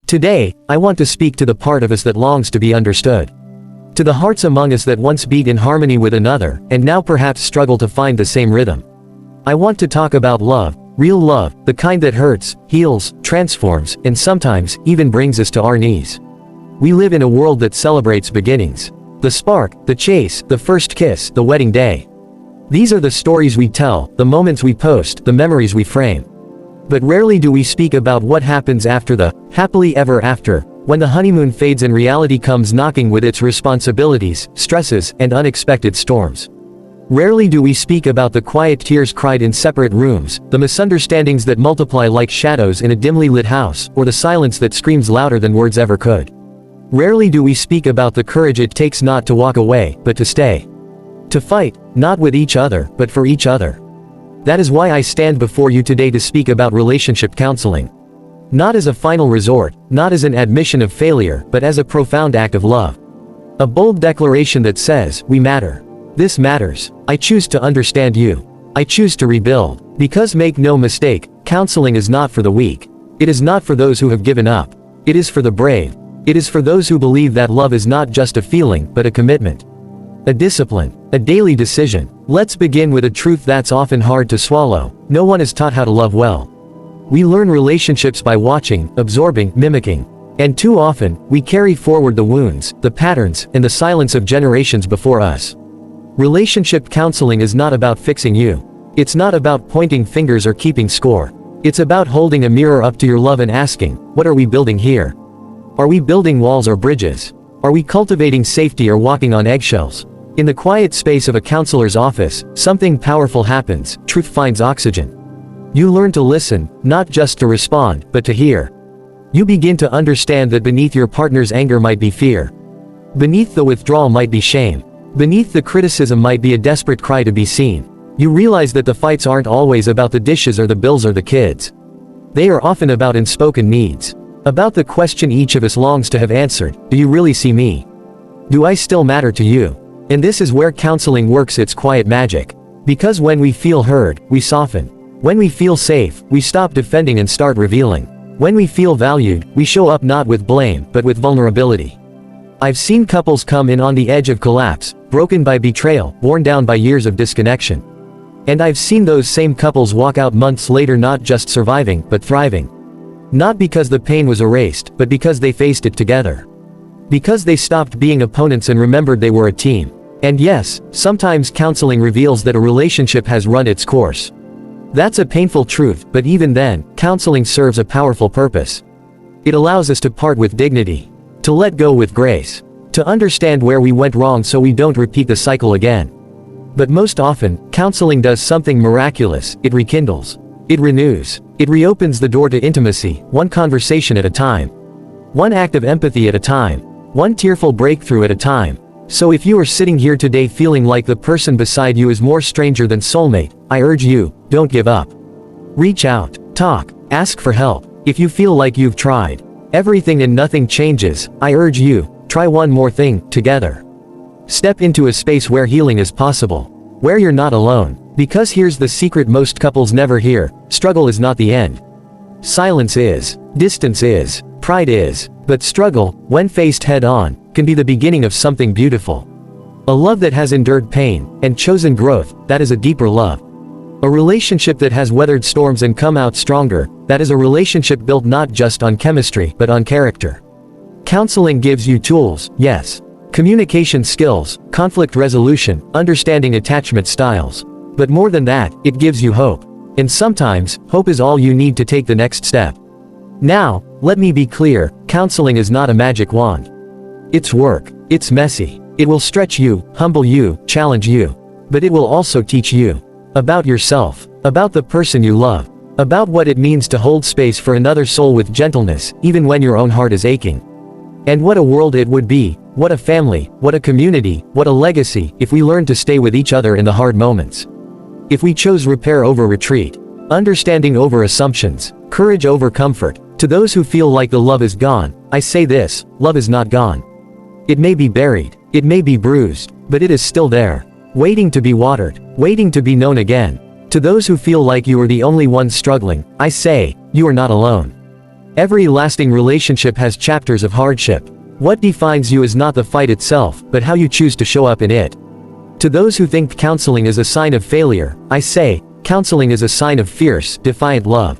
Today, I want to speak to the part of us that longs to be understood. To the hearts among us that once beat in harmony with another, and now perhaps struggle to find the same rhythm. I want to talk about love, real love, the kind that hurts, heals, transforms, and sometimes, even brings us to our knees. We live in a world that celebrates beginnings. The spark, the chase, the first kiss, the wedding day. These are the stories we tell, the moments we post, the memories we frame. But rarely do we speak about what happens after the happily ever after, when the honeymoon fades and reality comes knocking with its responsibilities, stresses, and unexpected storms. Rarely do we speak about the quiet tears cried in separate rooms, the misunderstandings that multiply like shadows in a dimly lit house, or the silence that screams louder than words ever could. Rarely do we speak about the courage it takes not to walk away, but to stay. To fight, not with each other, but for each other. That is why I stand before you today to speak about relationship counseling. Not as a final resort, not as an admission of failure, but as a profound act of love. A bold declaration that says, we matter. This matters. I choose to understand you. I choose to rebuild. Because make no mistake, counseling is not for the weak. It is not for those who have given up. It is for the brave. It is for those who believe that love is not just a feeling, but a commitment. A discipline. A daily decision. Let's begin with a truth that's often hard to swallow. No one is taught how to love well. We learn relationships by watching, absorbing, mimicking. And too often, we carry forward the wounds, the patterns, and the silence of generations before us. Relationship counseling is not about fixing you. It's not about pointing fingers or keeping score. It's about holding a mirror up to your love and asking, what are we building here? Are we building walls or bridges? Are we cultivating safety or walking on eggshells? In the quiet space of a counselor's office, something powerful happens. Truth finds oxygen. You learn to listen, not just to respond, but to hear. You begin to understand that beneath your partner's anger might be fear. Beneath the withdrawal might be shame. Beneath the criticism might be a desperate cry to be seen. You realize that the fights aren't always about the dishes or the bills or the kids. They are often about unspoken needs. About the question each of us longs to have answered, do you really see me? Do I still matter to you? And this is where counseling works its quiet magic. Because when we feel heard, we soften. When we feel safe, we stop defending and start revealing. When we feel valued, we show up not with blame, but with vulnerability. I've seen couples come in on the edge of collapse, broken by betrayal, worn down by years of disconnection. And I've seen those same couples walk out months later not just surviving, but thriving. Not because the pain was erased, but because they faced it together. Because they stopped being opponents and remembered they were a team. And yes, sometimes counseling reveals that a relationship has run its course. That's a painful truth, but even then, counseling serves a powerful purpose. It allows us to part with dignity. To let go with grace. To understand where we went wrong so we don't repeat the cycle again. But most often, counseling does something miraculous. It rekindles. It renews. It reopens the door to intimacy, one conversation at a time. One act of empathy at a time. One tearful breakthrough at a time. So if you are sitting here today feeling like the person beside you is more stranger than soulmate, I urge you, don't give up. Reach out, talk, ask for help. If you feel like you've tried everything and nothing changes, I urge you, try one more thing, together. Step into a space where healing is possible. Where you're not alone. Because here's the secret most couples never hear, struggle is not the end. Silence is, distance is, pride is, but struggle, when faced head-on, can be the beginning of something beautiful. A love that has endured pain, and chosen growth, that is a deeper love. A relationship that has weathered storms and come out stronger, that is a relationship built not just on chemistry, but on character. Counseling gives you tools, yes. Communication skills, conflict resolution, understanding attachment styles. But more than that, it gives you hope. And sometimes, hope is all you need to take the next step. Now, let me be clear, counseling is not a magic wand. It's work. It's messy. It will stretch you, humble you, challenge you. But it will also teach you about yourself, about the person you love, about what it means to hold space for another soul with gentleness, even when your own heart is aching. And what a world it would be, what a family, what a community, what a legacy, if we learned to stay with each other in the hard moments. If we chose repair over retreat, understanding over assumptions, courage over comfort. To those who feel like the love is gone, I say this, love is not gone. It may be buried, it may be bruised, but it is still there, waiting to be watered, waiting to be known again. To those who feel like you are the only one struggling, I say, you are not alone. Every lasting relationship has chapters of hardship. What defines you is not the fight itself, but how you choose to show up in it. To those who think counseling is a sign of failure, I say, counseling is a sign of fierce, defiant love.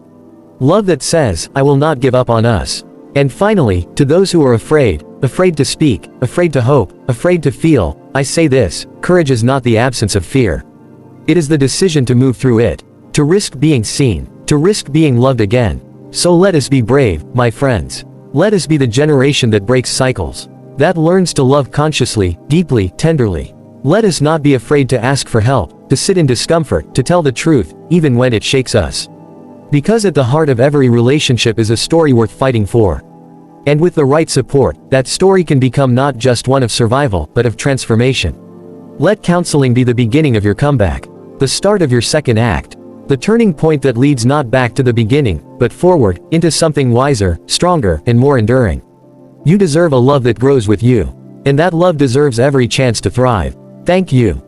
Love that says, I will not give up on us. And finally, to those who are afraid to speak, afraid to hope, afraid to feel, I say this: courage is not the absence of fear. It is the decision to move through it, to risk being seen, to risk being loved again. So let us be brave, my friends. Let us be the generation that breaks cycles, that learns to love consciously, deeply, tenderly. Let us not be afraid to ask for help, to sit in discomfort, to tell the truth, even when it shakes us. Because at the heart of every relationship is a story worth fighting for. And with the right support, that story can become not just one of survival, but of transformation. Let counseling be the beginning of your comeback, the start of your second act, the turning point that leads not back to the beginning, but forward, into something wiser, stronger, and more enduring. You deserve a love that grows with you. And that love deserves every chance to thrive. Thank you.